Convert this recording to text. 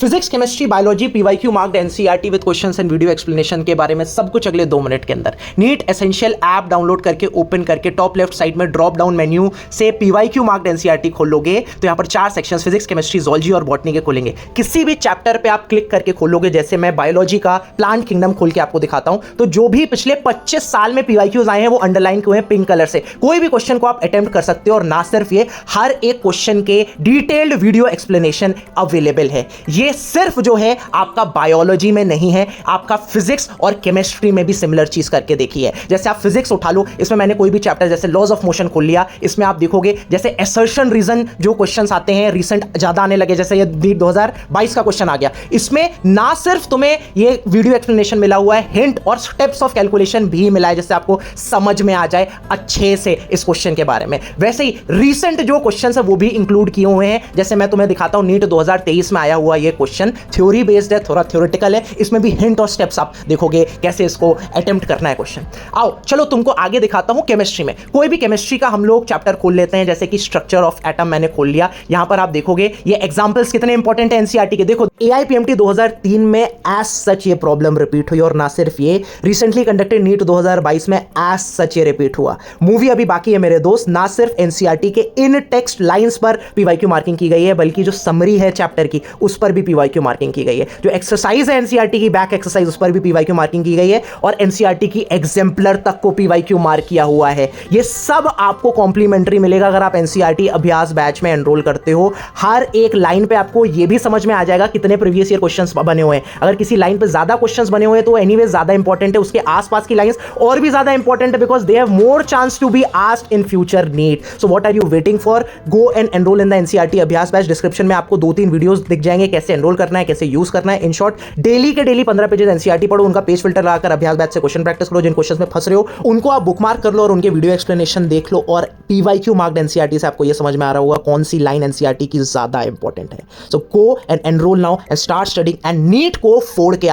Physics, chemistry, biology, PYQ marked NCERT with questions and video explanation के बारे में सब कुछ अगले 2 मिनट के अंदर। नीट एसेंशियल ऐप डाउनलोड करके ओपन करके टॉप लेफ्ट साइड में ड्रॉप डाउन मेन्यू से पीवाईक्यू मार्क्ड एनसीईआरटी खोलोगे तो यहां पर 4 सेक्शंस फिजिक्स, केमिस्ट्री, जूलॉजी और बॉटनी के खुलेंगे। किसी भी चैप्टर पे आप क्लिक करके खोलोगे, जैसे मैं बायोलॉजी का प्लांट किंगडम खोल के आपको दिखाता हूं, तो जो भी पिछले 25 साल में पीवाईक्यूज आए हैं वो अंडरलाइन हुए हैं पिंक कलर से। कोई भी क्वेश्चन को आप अटेम्प्ट कर सकते हो और ना सिर्फ ये, हर एक क्वेश्चन के डिटेल्ड वीडियो एक्सप्लेनेशन अवेलेबल है। ये सिर्फ जो है आपका बायोलॉजी में नहीं है, आपका फिजिक्स और केमिस्ट्री में भी सिमिलर चीज करके देखी है। जैसे आप फिजिक्स उठा लो, इसमें मैंने कोई भी चैप्टर जैसे लॉज ऑफ मोशन खोल लिया, इसमें आप देखोगे जैसे असर्शन रीजन जो क्वेश्चंस आते हैं रिसेंट ज्यादा आने लगे, जैसे ये 2022 का क्वेश्चन आ गया, इसमें ना सिर्फ तुम्हें ये वीडियो एक्सप्लेनेशन मिला हुआ है, हिंट और स्टेप्स ऑफ कैलकुलेशन भी मिला है, जिससे आपको समझ में आ जाए अच्छे से इस क्वेश्चन के बारे में। वैसे ही रिसेंट जो क्वेश्चन है वो भी इंक्लूड किए हुए हैं। जैसे मैं तुम्हें दिखाता हूं, नीट 2023 में आया हुआ ये क्वेश्चन थ्योरी बेस्ड है, थोड़ा थ्योरेटिकल है, इसमें भी हिंट और स्टेप्स आप देखोगे कैसे इसको अटेम्प्ट करना है क्वेश्चन। आओ चलो तुमको आगे दिखाता हूं केमिस्ट्री में। कोई भी केमिस्ट्री का हम लोग चैप्टर खोल लेते हैं, जैसे कि स्ट्रक्चर ऑफ एटम मैंने खोल लिया। यहां पर आप देखोगे ये एग्जांपल्स कितने इंपॉर्टेंट है एनसीईआरटी के। देखो एआईपीएमटी 2003 में एज सच ये प्रॉब्लम रिपीट हुई, और ना सिर्फ ये, रिसेंटली कंडक्टेड नीट 2022 में एज सच ये रिपीट हुआ। मूवी अभी बाकी है मेरे दोस्त। ना सिर्फ एनसीईआरटी के इन टेक्स्ट लाइंस पर पीवाईक्यू मार्किंग की गई है, बल्कि जो समरी है चैप्टर की उस पर भी पीवाईक्यू मार्किंग की गई है। जो एक्सरसाइज है एनसीईआरटी की बैक एक्सरसाइज, उस पर भी पीवाईक्यू मार्किंग की गई है, और एनसीईआरटी की एग्जाम्पलर तक को पीवाईक्यू मार्क किया हुआ है। ये सब आपको कॉम्प्लीमेंट्री मिलेगा अगर आप एनसीईआरटी अभ्यास बैच में एनरोल करते हो। हर एक लाइन पे आपको ये भी समझ में आ जाएगा कितने प्रीवियस ईयर क्वेश्चंस बने हुए हैं। अगर किसी लाइन पे ज्यादा क्वेश्चंस बने हुए हैं तो एनीवेज ज्यादा इंपॉर्टेंट है, उसके आसपास की लाइंस और भी ज्यादा इंपॉर्टेंट है, because they have more chance to be asked in future NEET. So what are you waiting for? Go and enrol in the NCERT Abhyas batch. Description में आपको 2-3 वीडियोस दिख जाएंगे कैसे एनरोल करना है, कैसे यूज करना है। इन शॉर्ट डेली के डेली 15 पेजेस एनसीईआरटी पढ़ो, उनका पेज फिल्टर लगाकर अभ्यास बैच से क्वेश्चन प्रैक्टिस करो। जिन क्वेश्चंस में फंस रहे हो उनको आप बुकमार्क कर लो और उनके वीडियो एक्सप्लेनेशन देख लो, और पीवाईक्यू मार्क्ड एनसीईआरटी से आपको यह समझ में आ रहा होगा कौन सी लाइन एनसीईआरटी की ज्यादा इंपॉर्टेंट है। So go and enrol now and start studying, and NEET को फोड़ के